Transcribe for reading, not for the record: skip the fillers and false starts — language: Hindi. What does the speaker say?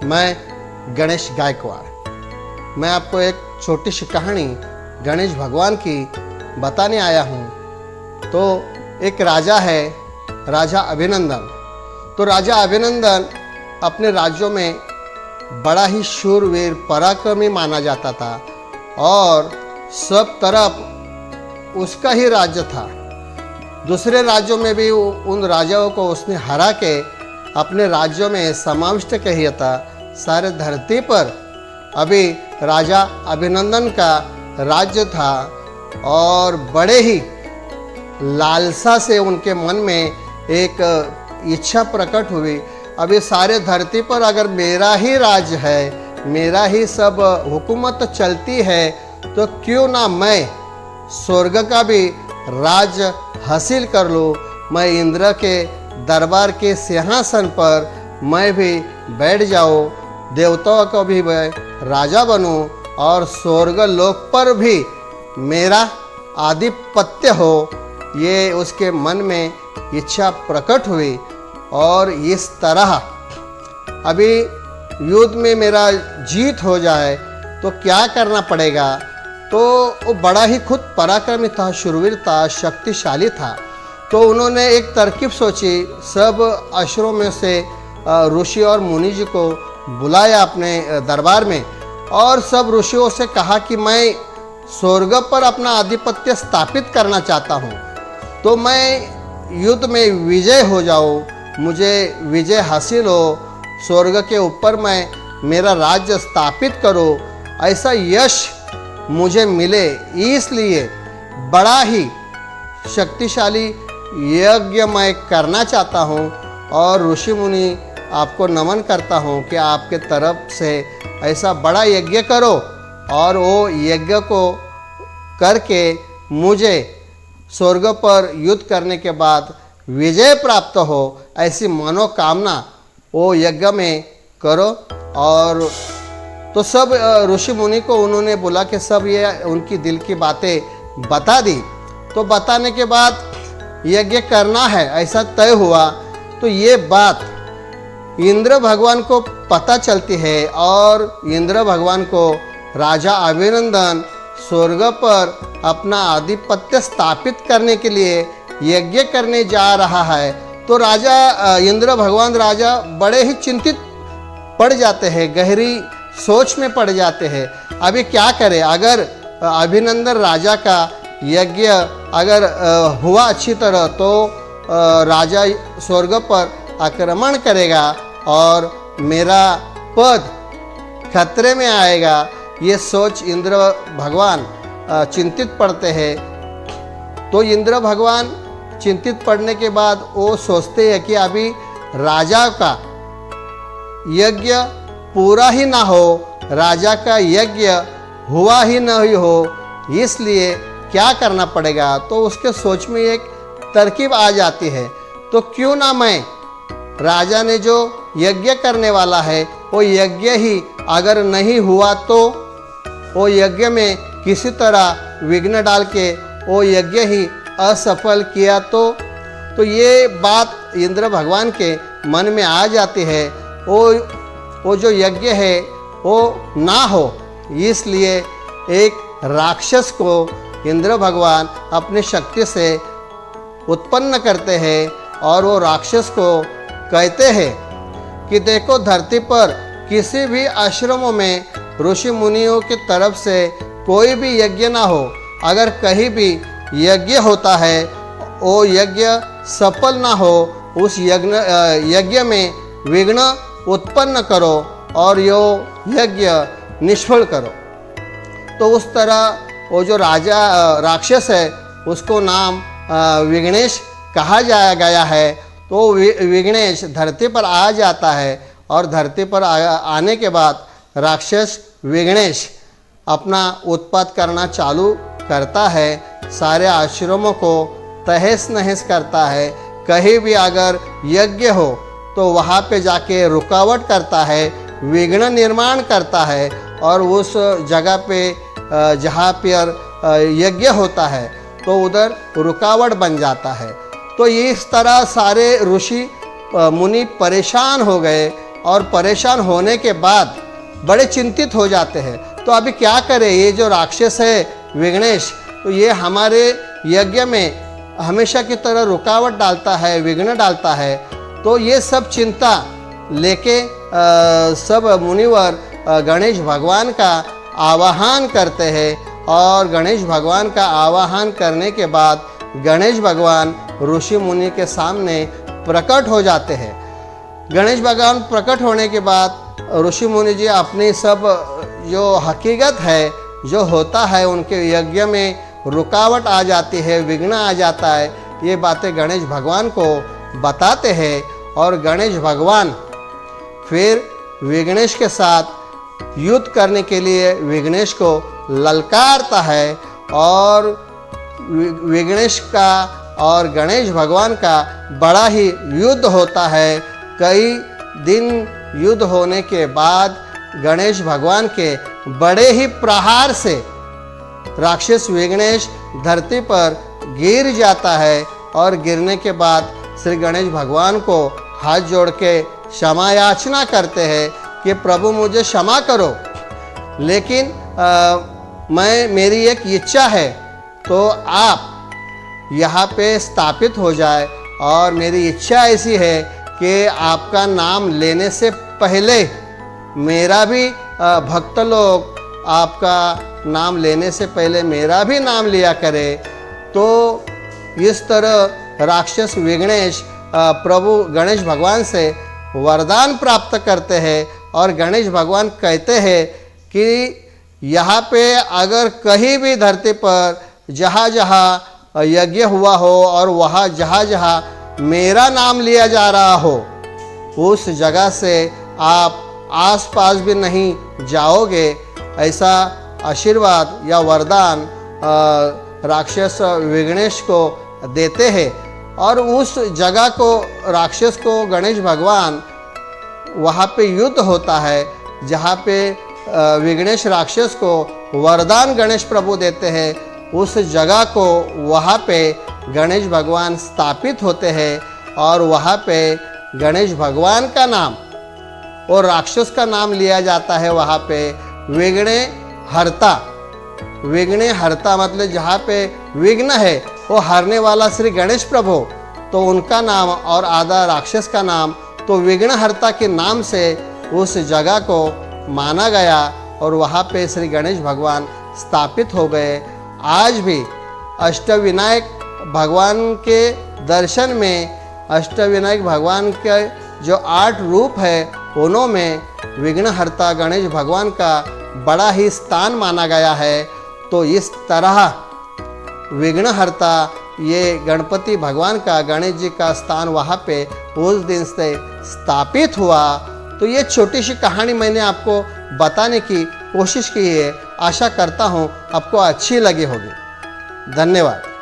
मैं गणेश गायकवाड़। मैं आपको एक छोटी सी कहानी गणेश भगवान की बताने आया हूँ। तो एक राजा है, राजा अभिनंदन। तो राजा अभिनंदन अपने राज्यों में बड़ा ही शूरवीर पराक्रमी माना जाता था और सब तरफ उसका ही राज्य था। दूसरे राज्यों में भी उन राजाओं को उसने हरा के अपने राज्यों में समाविष्ट किया था। सारे धरती पर अभी राजा अभिनंदन का राज्य था और बड़े ही लालसा से उनके मन में एक इच्छा प्रकट हुई। अभी सारे धरती पर अगर मेरा ही राज है, मेरा ही सब हुकूमत चलती है, तो क्यों ना मैं स्वर्ग का भी राज हासिल कर लूँ। मैं इंद्र के दरबार के सिंहासन पर मैं भी बैठ जाऊँ, देवताओं को भी मैं राजा बनूँ और स्वर्ग लोक पर भी मेरा आधिपत्य हो। ये उसके मन में इच्छा प्रकट हुई और इस तरह अभी युद्ध में मेरा जीत हो जाए तो क्या करना पड़ेगा। तो वो बड़ा ही खुद पराक्रमी था, शूरवीर था, शक्तिशाली था। तो उन्होंने एक तरकीब सोची। सब अशरों में से ऋषि और मुनि जी को बुलाया अपने दरबार में और सब ऋषियों से कहा कि मैं स्वर्ग पर अपना आधिपत्य स्थापित करना चाहता हूँ। तो मैं युद्ध में विजय हो जाऊँ, मुझे विजय हासिल हो, स्वर्ग के ऊपर मैं मेरा राज्य स्थापित करूँ, ऐसा यश मुझे मिले। इसलिए बड़ा ही शक्तिशाली यज्ञ मैं करना चाहता हूँ और ऋषि मुनि आपको नमन करता हूँ कि आपके तरफ से ऐसा बड़ा यज्ञ करो और वो यज्ञ को करके मुझे स्वर्ग पर युद्ध करने के बाद विजय प्राप्त हो, ऐसी मनोकामना वो यज्ञ में करो। और तो सब ऋषि मुनि को उन्होंने बोला कि सब ये उनकी दिल की बातें बता दी। तो बताने के बाद यज्ञ करना है ऐसा तय हुआ। तो ये बात इंद्र भगवान को पता चलती है और इंद्र भगवान को राजा अभिनंदन स्वर्ग पर अपना आधिपत्य स्थापित करने के लिए यज्ञ करने जा रहा है। तो राजा इंद्र भगवान राजा बड़े ही चिंतित पड़ जाते हैं, गहरी सोच में पड़ जाते हैं। अभी क्या करें, अगर अभिनंदन राजा का यज्ञ अगर हुआ अच्छी तरह तो राजा स्वर्ग पर आक्रमण करेगा और मेरा पद खतरे में आएगा। ये सोच इंद्र भगवान चिंतित पड़ते हैं। तो इंद्र भगवान चिंतित पड़ने के बाद वो सोचते हैं कि अभी राजा का यज्ञ पूरा ही ना हो, राजा का यज्ञ हुआ ही नहीं हो, इसलिए क्या करना पड़ेगा। तो उसके सोच में एक तरकीब आ जाती है। तो क्यों ना मैं राजा ने जो यज्ञ करने वाला है वो यज्ञ ही अगर नहीं हुआ तो वो यज्ञ में किसी तरह विघ्न डाल के वो यज्ञ ही असफल किया तो ये बात इंद्र भगवान के मन में आ जाती है। वो जो यज्ञ है वो ना हो, इसलिए एक राक्षस को इंद्र भगवान अपनी शक्ति से उत्पन्न करते हैं और वो राक्षस को कहते हैं कि देखो, धरती पर किसी भी आश्रमों में ऋषि मुनियों की तरफ से कोई भी यज्ञ ना हो। अगर कहीं भी यज्ञ होता है वो यज्ञ सफल ना हो, उस यज्ञ में विघ्न उत्पन्न करो और यो यज्ञ निष्फल करो। तो उस तरह वो जो राक्षस है उसको नाम विघ्नेश कहा गया है। तो विघ्नेश धरती पर आ जाता है और धरती पर आने के बाद राक्षस विघ्नेश अपना उत्पात करना चालू करता है। सारे आश्रमों को तहस नहस करता है। कहीं भी अगर यज्ञ हो तो वहाँ पे जाके रुकावट करता है, विघ्न निर्माण करता है और उस जगह पे जहाँ पर यज्ञ होता है तो उधर रुकावट बन जाता है। तो इस तरह सारे ऋषि मुनि परेशान हो गए और परेशान होने के बाद बड़े चिंतित हो जाते हैं। तो अभी क्या करें, ये जो राक्षस है विघ्नेश, तो ये हमारे यज्ञ में हमेशा की तरह रुकावट डालता है, विघ्न डालता है। तो ये सब चिंता लेके सब मुनिवर गणेश भगवान का आवाहन करते हैं और गणेश भगवान का आवाहन करने के बाद गणेश भगवान ऋषि मुनि के सामने प्रकट हो जाते हैं। गणेश भगवान प्रकट होने के बाद ऋषि मुनि जी अपनी सब जो हकीकत है, जो होता है उनके यज्ञ में रुकावट आ जाती है, विघ्न आ जाता है, ये बातें गणेश भगवान को बताते हैं। और गणेश भगवान फिर विघ्नेश के साथ युद्ध करने के लिए विघ्नेश को ललकारता है और विघ्नेश का और गणेश भगवान का बड़ा ही युद्ध होता है। कई दिन युद्ध होने के बाद गणेश भगवान के बड़े ही प्रहार से राक्षस विघ्नेश धरती पर गिर जाता है और गिरने के बाद श्री गणेश भगवान को हाथ जोड़ के क्षमा याचना करते हैं कि प्रभु मुझे क्षमा करो, लेकिन मेरी एक इच्छा है, तो आप यहाँ पे स्थापित हो जाए। और मेरी इच्छा ऐसी है कि आपका नाम लेने से पहले मेरा भी भक्त लोग आपका नाम लेने से पहले मेरा भी नाम लिया करे। तो इस तरह राक्षस विघ्नेश प्रभु गणेश भगवान से वरदान प्राप्त करते हैं और गणेश भगवान कहते हैं कि यहाँ पे अगर कहीं भी धरती पर जहाँ जहाँ यज्ञ हुआ हो और वहाँ जहाँ जहाँ मेरा नाम लिया जा रहा हो, उस जगह से आप आसपास भी नहीं जाओगे। ऐसा आशीर्वाद या वरदान राक्षस विघ्नेश को देते हैं। और उस जगह को राक्षस को गणेश भगवान वहाँ पे युद्ध होता है, जहाँ पे विघ्नेश राक्षस को वरदान गणेश प्रभु देते हैं। उस जगह को वहाँ पे गणेश भगवान स्थापित होते हैं और वहाँ पे गणेश भगवान का नाम और राक्षस का नाम लिया जाता है। वहाँ पे विघ्ने हरता, विघ्ने हरता मतलब जहाँ पे विघ्न है वो हरने वाला श्री गणेश प्रभु, तो उनका नाम और आधा राक्षस का नाम, तो विघ्नहर्ता के नाम से उस जगह को माना गया और वहाँ पे श्री गणेश भगवान स्थापित हो गए। आज भी अष्टविनायक भगवान के दर्शन में, अष्टविनायक भगवान के जो 8 रूप है उनमें विघ्नहर्ता गणेश भगवान का बड़ा ही स्थान माना गया है। तो इस तरह विघ्नहर्ता ये गणपति भगवान का, गणेश जी का स्थान वहाँ पे उस दिन से स्थापित हुआ। तो ये छोटी सी कहानी मैंने आपको बताने की कोशिश की है। आशा करता हूँ आपको अच्छी लगी होगी। धन्यवाद।